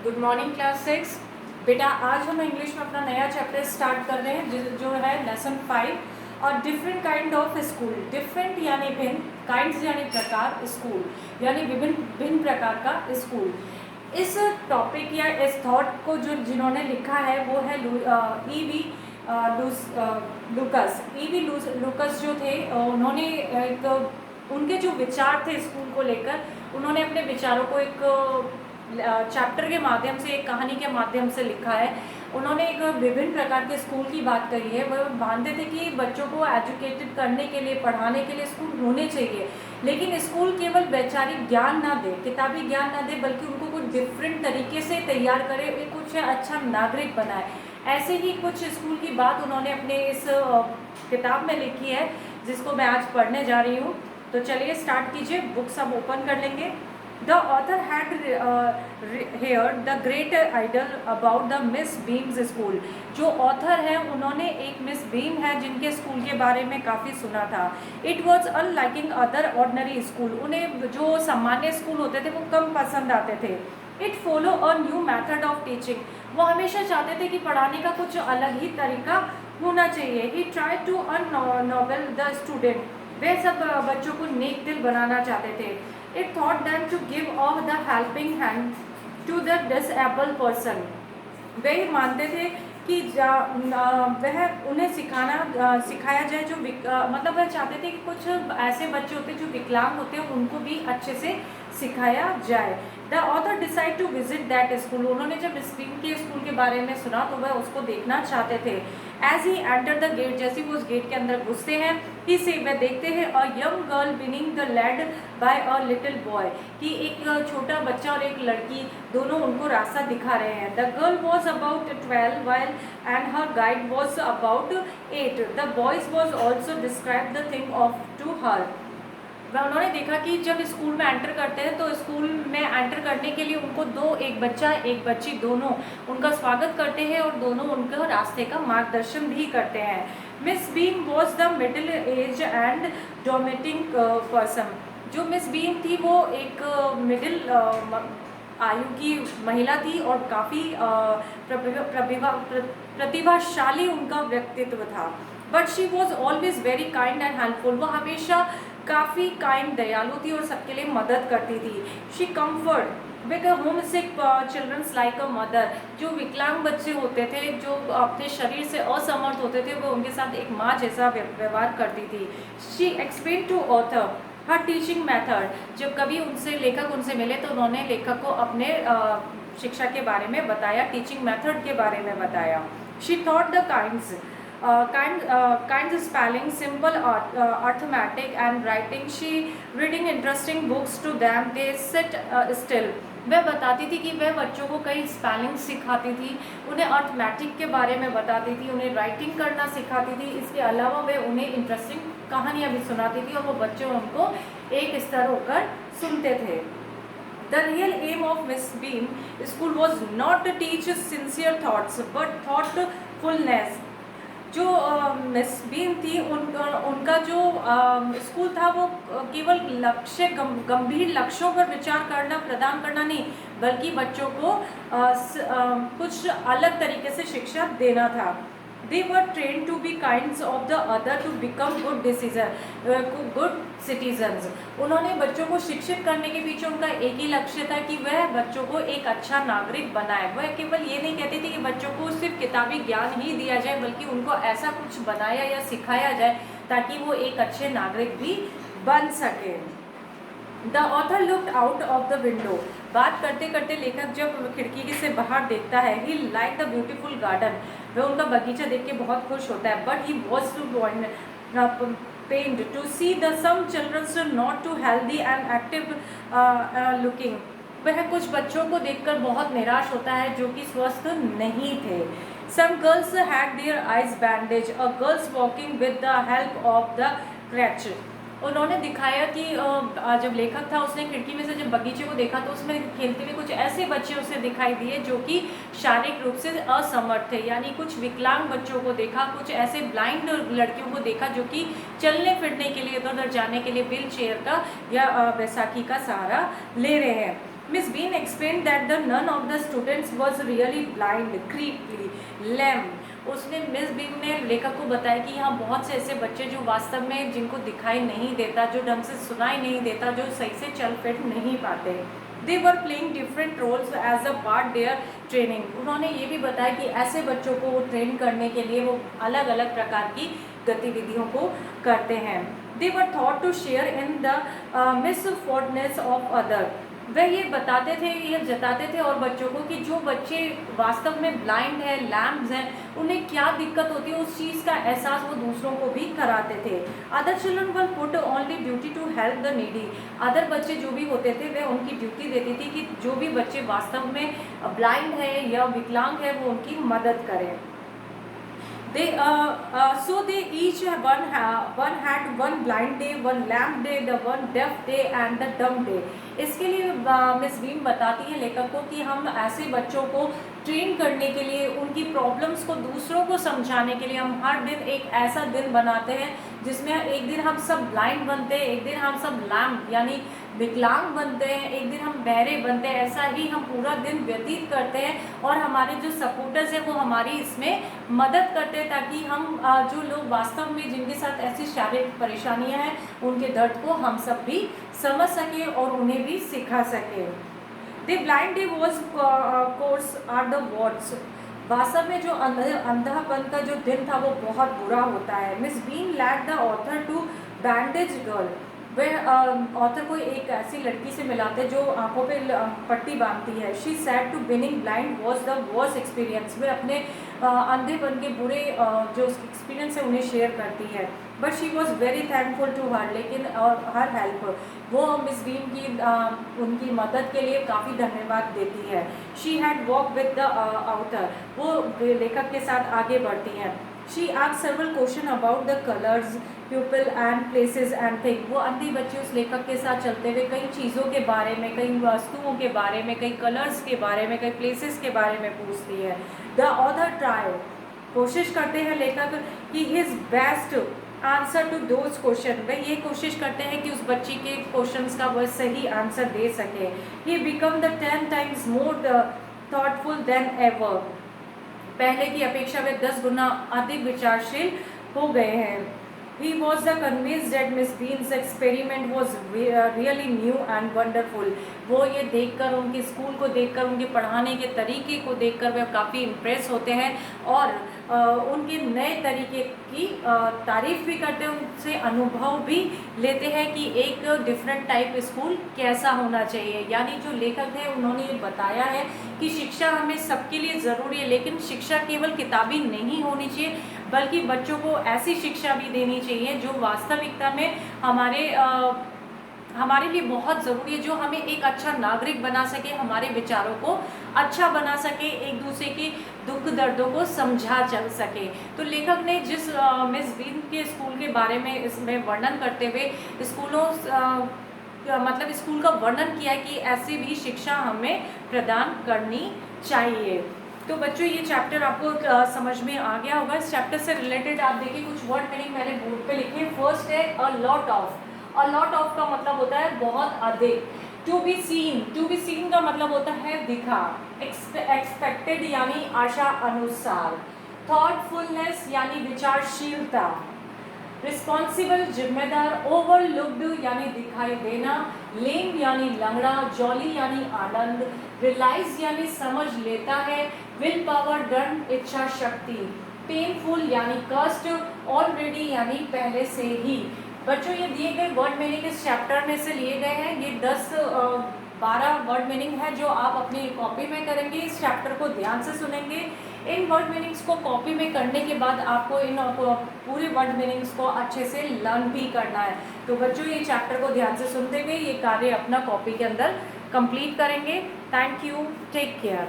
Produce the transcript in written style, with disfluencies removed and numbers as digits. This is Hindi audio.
Good morning class 6। बेटा आज हम इंग्लिश में अपना नया चैप्टर स्टार्ट कर रहे हैं जो है लेसन 5 और different kind of school. Different यानी भिन्न, काइंड्स यानी प्रकार, स्कूल यानी विभिन्न भिन्न प्रकार का स्कूल। इस टॉपिक या इस थॉट को जिन्होंने लिखा है वो है ईवी लूकस जो थे। उन्होंने उनके जो विचार थे स्कूल को लेकर, उन्होंने अपने विचारों को एक चैप्टर के माध्यम से, एक कहानी के माध्यम से लिखा है। उन्होंने एक विभिन्न प्रकार के स्कूल की बात करी है। वह मानते थे कि बच्चों को एजुकेटेड करने के लिए, पढ़ाने के लिए स्कूल होने चाहिए, लेकिन स्कूल केवल वैचारिक ज्ञान ना दे, किताबी ज्ञान ना दे, बल्कि उनको कुछ डिफरेंट तरीके से तैयार करे, कुछ अच्छा नागरिक बनाए। ऐसे ही कुछ स्कूल की बात उन्होंने अपने इस किताब में लिखी है, जिसको मैं आज पढ़ने जा रही हूँ। तो चलिए स्टार्ट कीजिए, बुक्स अब ओपन कर लेंगे। The author had heard the great idol about the Miss Beam's school। जो ऑथर है उन्होंने एक मिस बीम है जिनके स्कूल के बारे में काफ़ी सुना था। It was unlike other ordinary school। उन्हें जो सामान्य स्कूल होते थे वो कम पसंद आते थे। It follow a new method of teaching। वो हमेशा चाहते थे कि पढ़ाने का कुछ अलग ही तरीका होना चाहिए। He tried to ennoble the student। वे सब बच्चों को नेक दिल बनाना चाहते थे। It taught them to give all the helping hand to the disabled person। वे मानते थे कि वह उन्हें सिखाया जाए जो मतलब वह चाहते थे कि कुछ ऐसे बच्चे होते जो विकलांग होते हैं उनको भी अच्छे से सिखाया जाए। The author decide to visit that school. उन्होंने जब स्पीन के स्कूल के बारे में सुना तो वह उसको देखना चाहते थे। As he enter the gate, जैसे वो उस गेट के अंदर घुसते हैं, ही से वह देखते हैं a young girl being the led by a little boy, कि एक छोटा बच्चा और एक लड़की दोनों उनको रास्ता दिखा रहे हैं। The girl was about 12 while and her guide was about 8। The boys was also described the thing of to her। उन्होंने देखा कि जब स्कूल में एंटर करते हैं तो स्कूल में एंटर करने के लिए उनको एक बच्चा एक बच्ची दोनों उनका स्वागत करते हैं और दोनों उनको रास्ते का मार्गदर्शन भी करते हैं। Miss beam was the middle age and dominating person. जो मिस बीम थी वो एक मिडिल आयु की महिला थी और काफ़ी प्रतिभाशाली उनका व्यक्तित्व था। But she was always very kind and helpful. वो हमेशा काफ़ी काइंड, दयालु थी और सबके लिए मदद करती थी। She comfort with home sick childrens like a mother. जो विकलांग बच्चे होते थे, जो अपने शरीर से असमर्थ होते थे, वो उनके साथ एक माँ जैसा व्यवहार करती थी। She explain to author her teaching method. जब कभी लेखक उनसे मिले तो उन्होंने लेखक को अपने शिक्षा के बारे में बताया, टीचिंग मेथड के बारे में बताया। She thought the kinds spelling, simple arithmetic and writing। She reading interesting books to them, they sit still। वह बताती थी कि वह बच्चों को कई स्पेलिंग सिखाती थी, उन्हें अर्थमेटिक के बारे में बताती थी, उन्हें राइटिंग करना सिखाती थी। इसके अलावा वह उन्हें इंटरेस्टिंग कहानियाँ भी सुनाती थी और वो बच्चे उनको एक स्तर होकर सुनते थे। The real aim of Miss Beam school was not to teach sincere thoughts but thoughtfulness। जो मिस बीम थी उनका जो स्कूल था वो केवल गंभीर लक्ष्यों पर विचार करना, प्रदान करना नहीं, बल्कि बच्चों को कुछ अलग तरीके से शिक्षा देना था। They were trained to be kinds of the other to become good citizens। उन्होंने बच्चों को शिक्षित करने के पीछे उनका एक ही लक्ष्य था कि वह बच्चों को एक अच्छा नागरिक बनाए। वह केवल ये नहीं कहती थी कि बच्चों को सिर्फ किताबी ज्ञान ही दिया जाए, बल्कि उनको ऐसा कुछ बनाया या सिखाया जाए ताकि वो एक अच्छे नागरिक भी बन सके। The author looked out of the window. बात करते करते लेखक जब खिड़की से बाहर देखता है, he like the beautiful garden. वह उनका बगीचा देख के बहुत खुश होता है। But he was too pained to see the some children not too healthy and active looking. वह कुछ बच्चों को देखकर बहुत निराश होता है जो कि स्वस्थ नहीं थे। Some girls had their eyes bandage, a girls walking with the help of the crutch. उन्होंने दिखाया कि जब लेखक था उसने खिड़की में से जब बगीचे को देखा तो उसमें खेलते हुए कुछ ऐसे बच्चे उसे दिखाई दिए जो कि शारीरिक रूप से असमर्थ थे, यानी कुछ विकलांग बच्चों को देखा, कुछ ऐसे ब्लाइंड लड़कियों को देखा जो कि चलने फिरने के लिए, इधर उधर जाने के लिए व्हील चेयर का या बैसाखी का सहारा ले रहे हैं। Miss Bean explained that the none of the students was really blind, creepy, lame. उसने मिस बिग ने लेखक को बताया कि यहाँ बहुत से ऐसे बच्चे जो वास्तव में जिनको दिखाई नहीं देता, जो ढंग से सुनाई नहीं देता, जो सही से चल फिर नहीं पाते। They were playing different roles as a part their training. उन्होंने ये भी बताया कि ऐसे बच्चों को वो ट्रेन करने के लिए वो अलग अलग प्रकार की गतिविधियों को करते हैं। They were thought to share in the misfortunes of other. वह ये बताते थे, ये जताते थे और बच्चों को कि जो बच्चे वास्तव में ब्लाइंड हैं, लैम्प्स हैं, उन्हें क्या दिक्कत होती है उस चीज़ का एहसास वो दूसरों को भी कराते थे। Other children were put only duty to help the needy. अदर बच्चे जो भी होते थे वे उनकी ड्यूटी देती थी कि जो भी बच्चे वास्तव में ब्लाइंड है या विकलांग है वो उनकी मदद करें। So they each one had one blind day, one lamp day, the one deaf day and the dumb day. इसके लिए मिस बीम बताती है लेखक को कि हम ऐसे बच्चों को ट्रेन करने के लिए, उनकी प्रॉब्लम्स को दूसरों को समझाने के लिए हम हर दिन एक ऐसा दिन बनाते हैं जिसमें एक दिन हम सब ब्लाइंड बनते हैं, एक दिन हम सब लैम्प यानी विकलांग बनते हैं, एक दिन हम बहरे बनते हैं। ऐसा ही हम पूरा दिन व्यतीत करते हैं और हमारे जो सपोर्टर्स हैं वो हमारी इसमें मदद करते हैं ताकि हम जो लोग वास्तव में जिनके साथ ऐसी शारीरिक परेशानियां हैं उनके दर्द को हम सब भी समझ सकें और उन्हें भी सिखा सकें। The blind day was course are the words. वास्तव में जो अंधापन का जो दिन था वो बहुत बुरा होता है। Miss Beam led the author to bandage girl. वह ऑथर को एक ऐसी लड़की से मिलाते जो आंखों पे पट्टी बांधती है। She said to being blind was the worst experience. वह अपने अंधेपन के बुरे जो एक्सपीरियंस है उन्हें शेयर करती है। But she was very thankful to her, लेकिन हर हेल्प वो मिस बीन की उनकी मदद के लिए काफ़ी धन्यवाद देती है। She had walk with the author. वो लेखक के साथ आगे बढ़ती हैं। She asked several question about the colours, people and places and thing. वो अंधी बच्ची उस लेखक के साथ चलते हुए कई चीज़ों के बारे में, कई वस्तुओं के बारे में, कई कलर्स के बारे में, कई प्लेसेस के बारे में पूछती है। द ऑथर ट्राई, कोशिश करते हैं लेखक कि his best answer to those question. वह ये कोशिश करते हैं कि उस बच्ची के क्वेश्चंस का वह सही आंसर दे सके। He become the 10 times more thoughtful then ever. पहले की अपेक्षा वे 10 गुना अधिक विचारशील हो गए हैं। He was convinced that Miss Bean's experiment was really new and wonderful. वो ये देखकर, उनके स्कूल को देखकर, उनके पढ़ाने के तरीके को देखकर वे काफ़ी इम्प्रेस होते हैं और उनके नए तरीके की तारीफ भी करते हैं, उनसे अनुभव भी लेते हैं कि एक डिफरेंट टाइप स्कूल कैसा होना चाहिए। यानी जो लेखक हैं उन्होंने ये बताया है कि शिक्षा हमें सबके लिए ज़रूरी है, लेकिन शिक्षा केवल किताबी नहीं होनी चाहिए बल्कि बच्चों को ऐसी शिक्षा भी देनी चाहिए जो वास्तविकता में हमारे लिए बहुत ज़रूरी है, जो हमें एक अच्छा नागरिक बना सके, हमारे विचारों को अच्छा बना सके, एक दूसरे की दुख दर्दों को समझा चल सके। तो लेखक ने जिस मिस बीन के स्कूल के बारे में इसमें वर्णन करते हुए मतलब स्कूल का वर्णन किया कि ऐसी भी शिक्षा हमें प्रदान करनी चाहिए। तो बच्चों ये चैप्टर आपको समझ में आ गया होगा। इस चैप्टर से रिलेटेड आप देखिए कुछ वर्ड मीनिंग मैंने बोर्ड पे लिखे। फर्स्ट है a lot of. A lot of का मतलब होता है बहुत अधिक। To be seen, to be seen का मतलब होता है दिखा। एक्सपेक्टेड यानी आशा अनुसार। थॉटफुलनेस यानी विचारशीलता। रिस्पॉन्सिबल जिम्मेदार। ओवरलुक्ड यानी दिखाई देना। लेम यानी लंगड़ा। जॉली यानी आनंद। रियलाइज यानी समझ लेता है। विल पावर दृढ़ इच्छा शक्ति। पेनफुल यानी कष्ट। ऑलरेडी यानी पहले से ही। बच्चों ये दिए गए वर्ड मीनिंग इस चैप्टर में से लिए गए हैं। ये 10-12 वर्ड मीनिंग है जो आप अपनी कॉपी में करेंगे। इस चैप्टर को ध्यान से सुनेंगे। इन वर्ड मीनिंग्स को कॉपी में करने के बाद आपको इन पूरे वर्ड मीनिंग्स को अच्छे से लर्न भी करना है। तो बच्चों ये चैप्टर को ध्यान से सुनते हुए ये कार्य अपना कॉपी के अंदर कंप्लीट करेंगे। Thank you, take care.